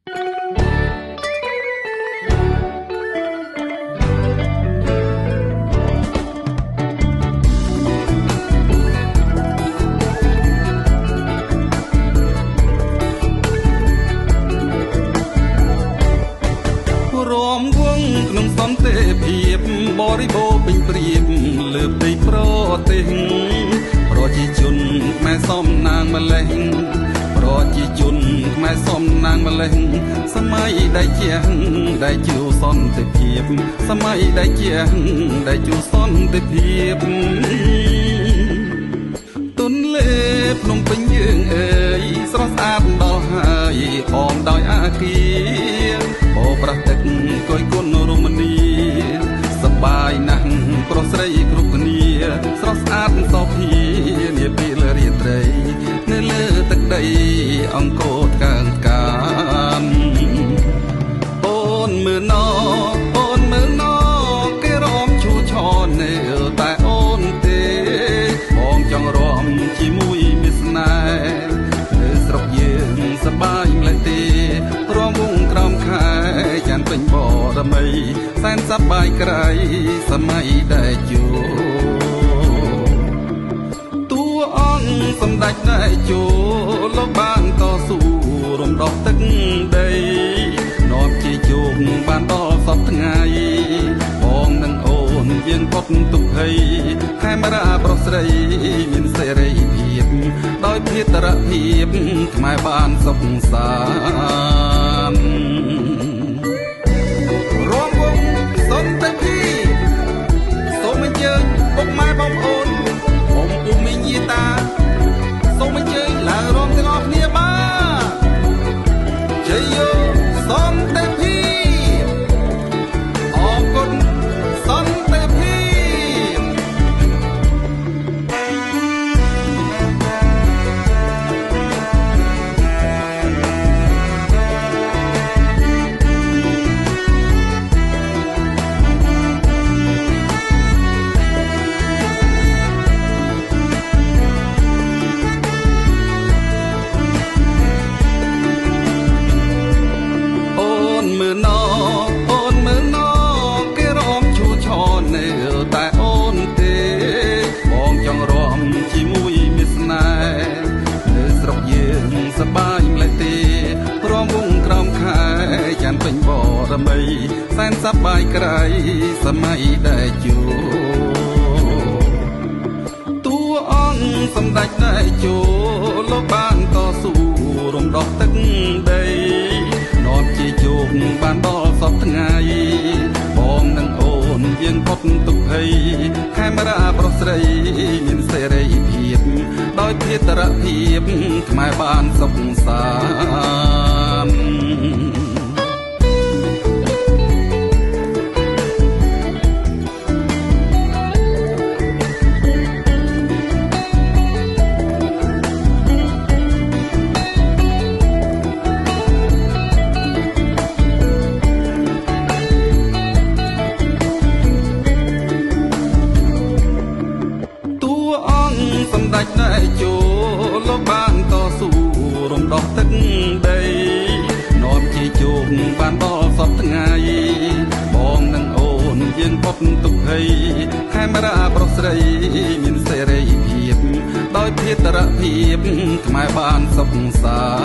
រំវងក្នុងសន្តិភាពបរិបូរពេញព្រៀបលើផ្ទៃប្រទេសប្រជាជនខ្មែរសំណាងម្លេះប្រជាជនខ្មែរសំណាងម្លេះសម័យដែលជាងដែលជួសន្តិភាពសម័យដែលជាងដែលជួសន្តិភាពទុនលេភ្នំពេញយើងអើយស្រស់ស្អាតដល់ហើយអមដោយអាគារបោប្រទឹកគយគុណរមនីសប្បាយណាស់ប្រុសស្រីគ្រប់គ្នាស្រស់ស្អាតសោភានាពេលរាត្រីនៅលើទឹកដីអង្គរថ្កើងថ្កានអូនមើលណោអូនមើលណោគេរំឈូឆននៅតែអូនទេបងចង់រំជាមួយមាសស្នេហ៍នៅស្រុកយើងសប្បាយម្លេះទេរំវងក្រោមខែចាន់ពេញបរមីសែនសប្បាយក្រៃសម័យដែលជួតួអង្គសម្ដេចដែលជួលោកបានតស៊ូរំដោះទឹកដីនាំជាជោគបានដល់សពថ្ងៃបងនឹងអូនយើងផុតទុក្ខភ័យខេមរាប្រុសស្រីមានសេរីភាពដោយភាតរភាពខ្មែរបានសុខសាន្តរំវងសន្តិភាពសូមអញ្ជើញពុកម៉ែបងប្អូនបងពុំមីងយាតាសូមអញ្ជើញឡើងរំទាំងអស់គ្នាបាទជ័យយោសន្តិភាពអរគុណសន្តិភាពពេញបរមីសែនសប្បាយក្រៃសម័យដែលជួតួអង្គសម្ដេចដែលជួលោកបានតស៊ូរំដោះទឹកដីនាំជាជោគបានដល់សពថ្ងៃបងនឹងអូនយើងផុតទុក្ខភ័យខេមរាប្រុសស្រីមានសេរីភាពដោយភាតរភាពខ្មែរបានសុខសាន្តសម្ដេចដែលជួលោកបានតស៊ូរំដោះទឹកដីនាំជាជោគបានដល់សពថ្ងៃបងនឹងអូនយើងផុតទុក្ខភ័យខេមរាប្រុសស្រីមានសេរីភាពដោយភាតរភាពខ្មែរបានសុខសា